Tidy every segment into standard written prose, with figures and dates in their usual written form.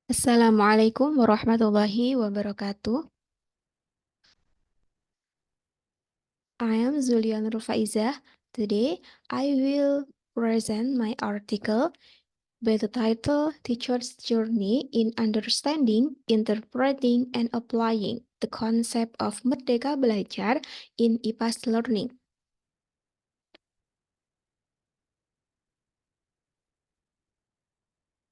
Assalamualaikum warahmatullahi wabarakatuh. I am Zulian Rufaizah. Today, I will present my article by the title Teacher's Journey in Understanding, Interpreting, and Applying the Concept of Merdeka Belajar in IPAS Learning.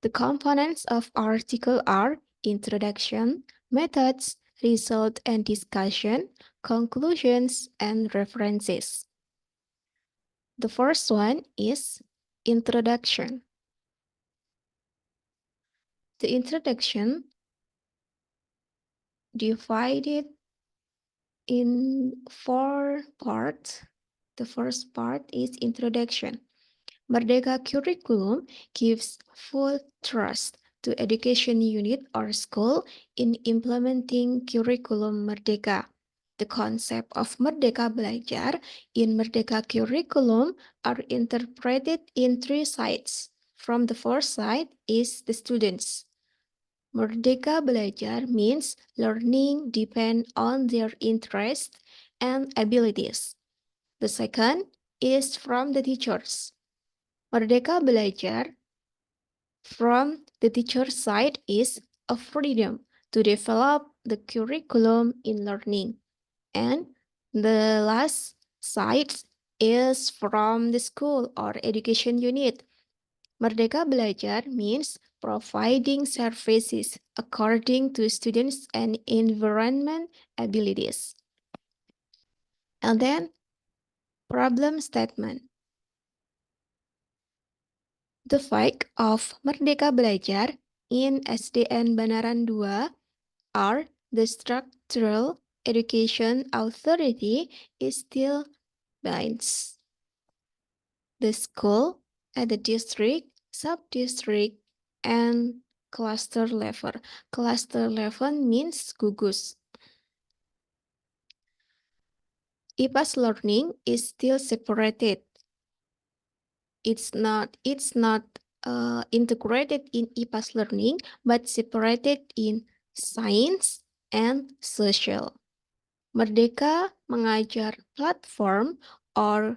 The components of article are introduction, methods, result and discussion, conclusions, and references. The first one is introduction. The introduction divided in 4 parts. The first part is introduction. Merdeka Curriculum gives full trust to education unit or school in implementing curriculum Merdeka. The concept of Merdeka Belajar in Merdeka Curriculum are interpreted in 3 sides. From the first side is the students. Merdeka Belajar means learning depend on their interests and abilities. The second is from the teachers. Merdeka Belajar from the teacher's side is a freedom to develop the curriculum in learning. And the last side is from the school or education unit. Merdeka Belajar means providing services according to students' and environment abilities. And then problem statement. The fact of Merdeka Belajar in SDN Banaran 2 are the structural education authority is still binds the school at the district, sub-district, and cluster level. Cluster level means gugus. IPAS learning is still separated. It's not integrated in IPAS learning, but separated in science and social. Merdeka Mengajar platform, or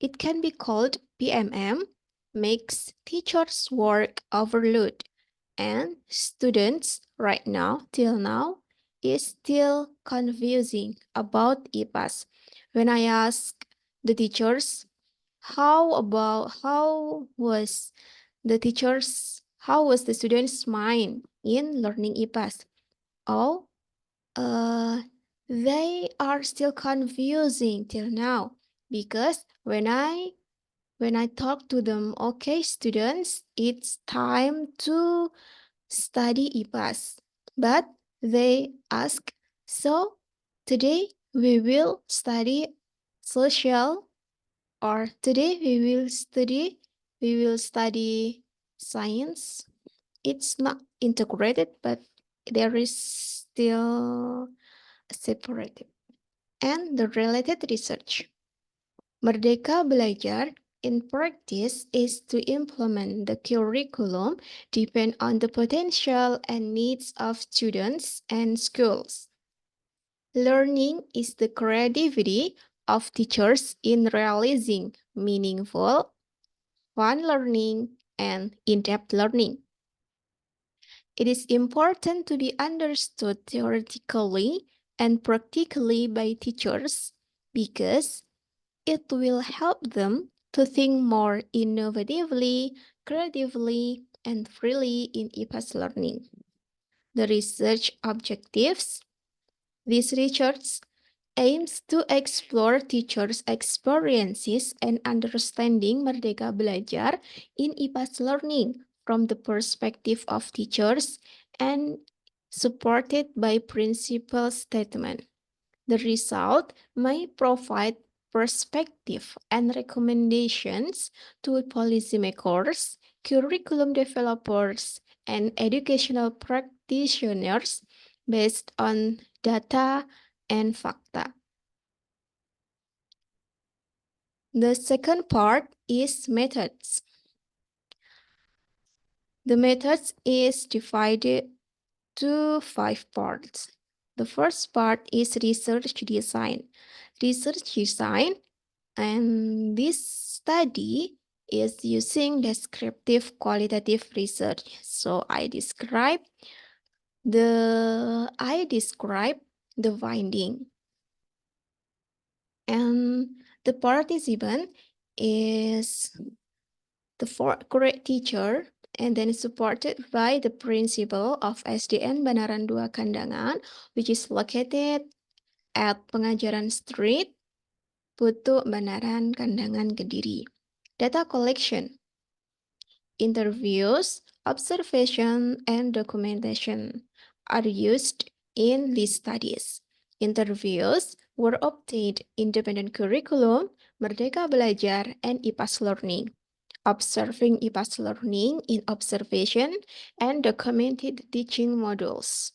it can be called PMM, makes teachers work overload, and students right now, till now, is still confusing about IPAS. When I ask the teachers, how was the students' mind in learning IPAS? Oh, they are still confusing till now, because when I talk to them, okay, students, it's time to study IPAS. But they ask, so today we will study social, or today we will study science. It's not integrated, but there is still separated. And the related research. Merdeka Belajar in practice is to implement the curriculum depend on the potential and needs of students and schools. Learning is the creativity of teachers in realizing meaningful, fun learning, and in-depth learning. It is important to be understood theoretically and practically by teachers because it will help them to think more innovatively, creatively, and freely in IPAS learning. The research objectives. This research aims to explore teachers' experiences and understanding Merdeka Belajar in IPAS learning from the perspective of teachers and supported by principal statement. The result may provide perspective and recommendations to policymakers, curriculum developers, and educational practitioners based on data and fakta. The second part is methods. The methods is divided to 5 parts. The first part is research design. Research design, and this study is using descriptive qualitative research. So I describe the finding, and the participant is the correct teacher, and then supported by the principal of SDN Banaran 2 Kandangan, which is located at Pengajaran Street, Putu, Banaran, Kandangan, Kediri. Data collection, interviews, observation, and documentation are used in these studies. Interviews were obtained independent curriculum, Merdeka Belajar, and IPAS Learning. Observing IPAS Learning in observation and documented teaching modules.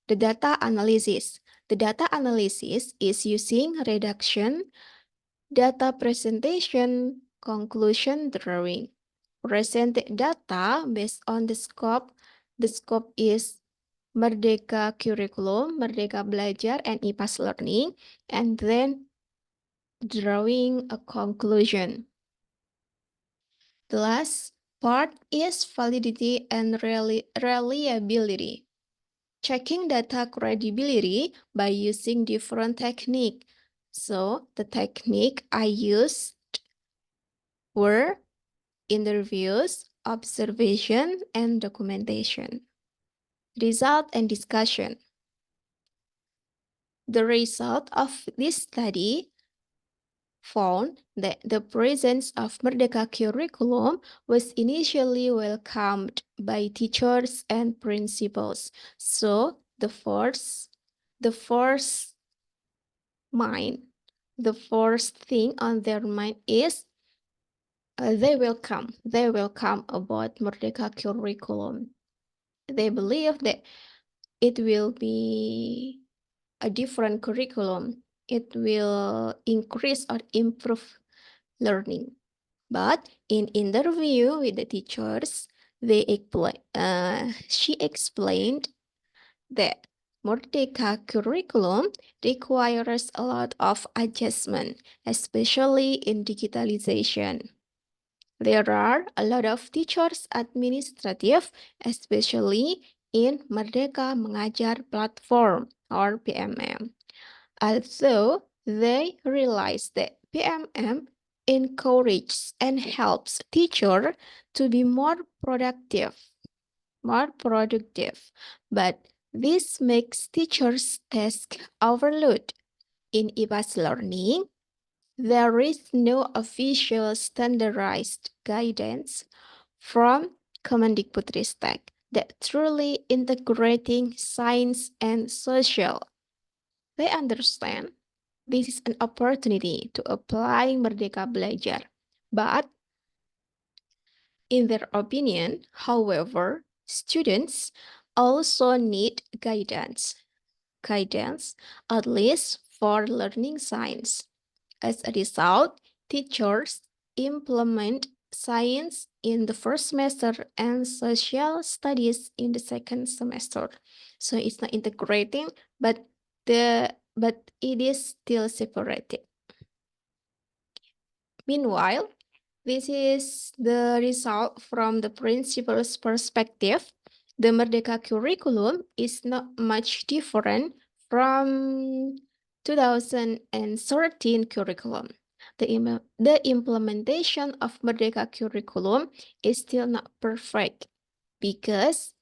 The data analysis. The data analysis is using reduction, data presentation, conclusion drawing. Present data based on the scope. The scope is Merdeka Curriculum, Merdeka Belajar, and IPAS Learning, and then drawing a conclusion. The last part is validity and reliability. Checking data credibility by using different technique. So the technique I used were interviews, observation, and documentation. Result and discussion. The result of this study found that the presence of Merdeka curriculum was initially welcomed by teachers and principals. So the first thing on their mind is they welcome about Merdeka curriculum. They believe that it will be a different curriculum. It will increase or improve learning. But in interview with the teachers, she explained that Merdeka curriculum requires a lot of adjustment, especially in digitalization. There are a lot of teachers administrative, especially in Merdeka Mengajar platform or PMM. Also, they realize that PMM encourages and helps teacher to be more productive. But this makes teachers' task overload. In IPAS learning, there is no official standardized guidance from Kemendikbudristek that truly integrating science and social. They understand this is an opportunity to apply Merdeka Belajar. But in their opinion, however, students also need guidance, at least for learning science. As a result, teachers implement science in the first semester and social studies in the second semester. So it's not integrating, but it is still separated. Meanwhile, this is the result from the principal's perspective. The Merdeka curriculum is not much different from 2013 curriculum. The implementation of Merdeka curriculum is still not perfect because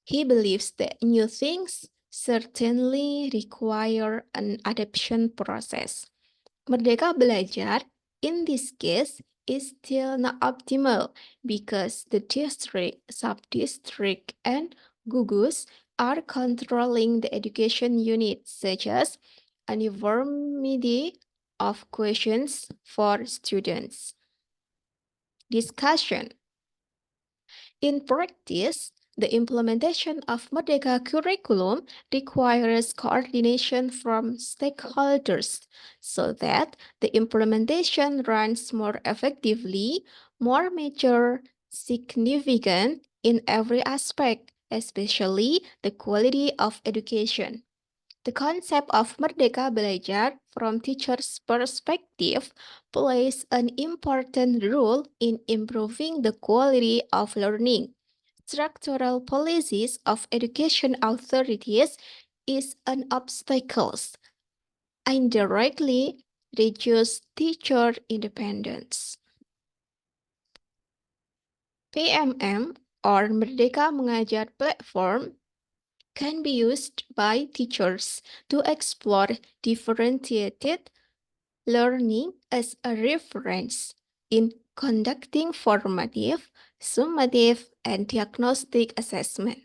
he believes that new things certainly require an adaptation process. Merdeka Belajar, in this case, is still not optimal because the district, sub-district, and gugus are controlling the education unit, such as uniformity of questions for students. Discussion. In practice, the implementation of Merdeka curriculum requires coordination from stakeholders so that the implementation runs more effectively, more mature, significant in every aspect, especially the quality of education. The concept of Merdeka Belajar from teachers' perspective plays an important role in improving the quality of learning. Structural policies of education authorities is an obstacle, indirectly reduce teacher independence. PMM or Merdeka Mengajar platform can be used by teachers to explore differentiated learning as a reference in conducting formative, summative, and diagnostic assessment.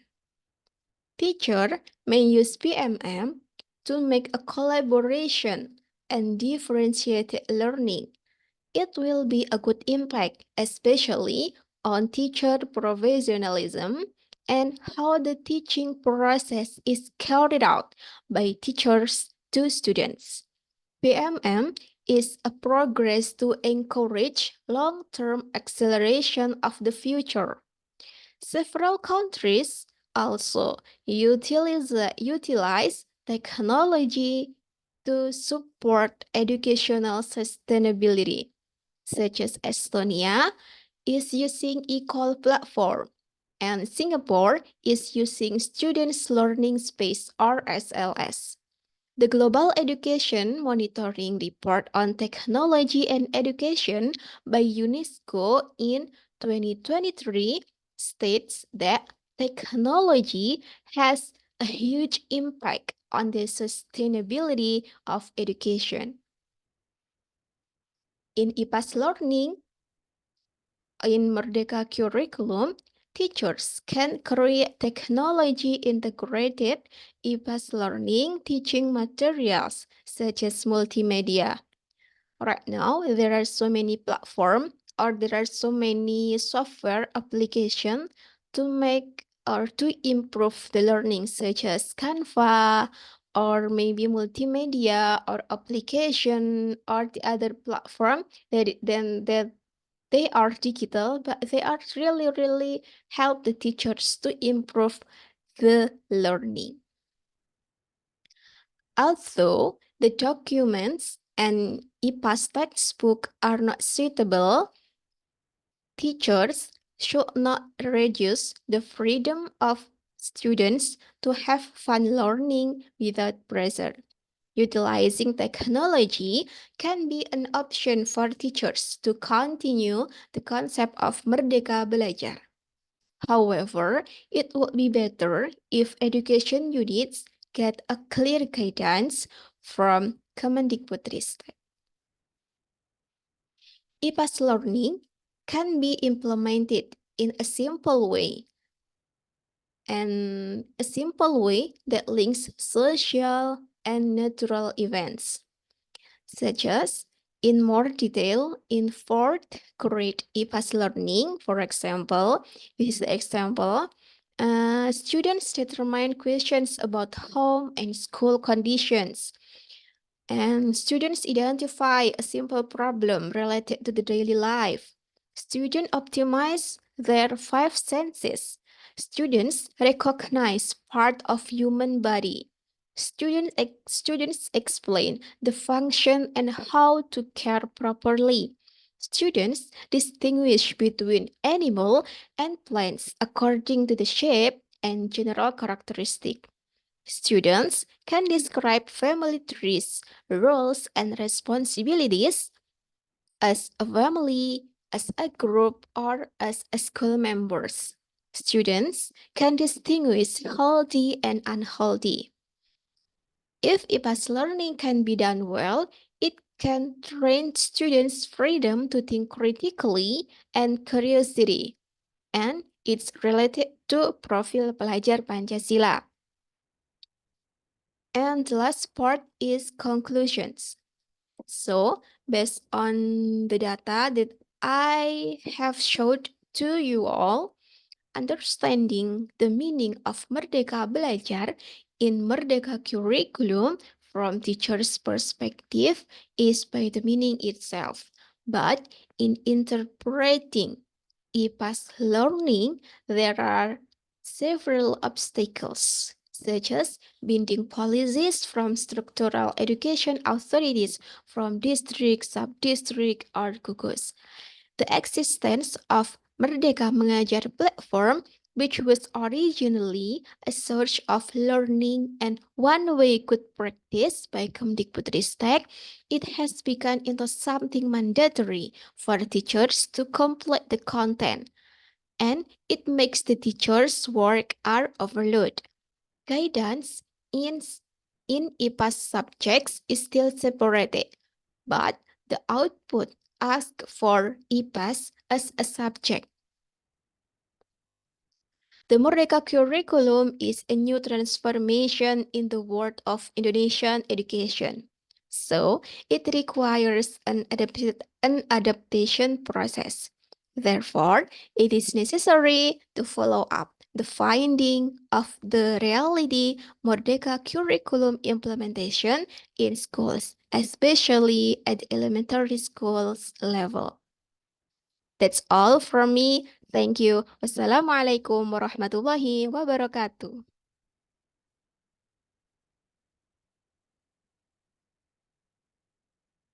Teacher may use PMM to make a collaboration and differentiated learning. It will be a good impact, especially on teacher professionalism and how the teaching process is carried out by teachers to students. PMM is a progress to encourage long-term acceleration of the future. Several countries also utilize technology to support educational sustainability, such as Estonia is using eCall platform, and Singapore is using Students Learning Space or SLS. The Global Education Monitoring Report on Technology and Education by UNESCO in 2023 states that technology has a huge impact on the sustainability of education. In IPAS Learning, in Merdeka curriculum, teachers can create technology-integrated IPAS learning teaching materials such as multimedia. Right now, there are so many platforms or there are so many software applications to make or to improve the learning such as Canva or maybe multimedia or application or the other platform that they are digital, but they are really help the teachers to improve the learning. Although the documents and IPAS textbook are not suitable, teachers should not reduce the freedom of students to have fun learning without pressure. Utilizing technology can be an option for teachers to continue the concept of Merdeka Belajar. However, it would be better if education units get a clear guidance from Kemendikbudristek. IPAS learning can be implemented in a simple way, and a simple way that links social and natural events, such as in more detail in fourth grade IPAS learning. For example, this is the example. Students determine questions about home and school conditions. And students identify a simple problem related to the daily life. Students optimize their 5 senses. Students recognize part of human body. Students explain the function and how to care properly. Students distinguish between animal and plants according to the shape and general characteristic. Students can describe family trees, roles, and responsibilities as a family, as a group, or as a school members. Students can distinguish healthy and unhealthy. If IPAS learning can be done well, it can train students' freedom to think critically and curiosity, and it's related to Profil Pelajar Pancasila. And the last part is conclusions. So, based on the data that I have showed to you all, understanding the meaning of Merdeka Belajar in Merdeka curriculum from teacher's perspective is by the meaning itself. But in interpreting IPAS learning, there are several obstacles, such as binding policies from structural education authorities from district, sub-district, or gugus. The existence of Merdeka Mengajar platform, which was originally a source of learning and one-way good practice by Kemdikbudristek, it has become into something mandatory for teachers to complete the content, and it makes the teachers' work are overload. Guidance in IPAS subjects is still separated, but the output asks for IPAS as a subject. The Merdeka curriculum is a new transformation in the world of Indonesian education. So, it requires an adaptation process. Therefore, it is necessary to follow up the finding of the reality Merdeka curriculum implementation in schools, especially at elementary schools level. That's all from me. Thank you. Wassalamualaikum warahmatullahi wabarakatuh.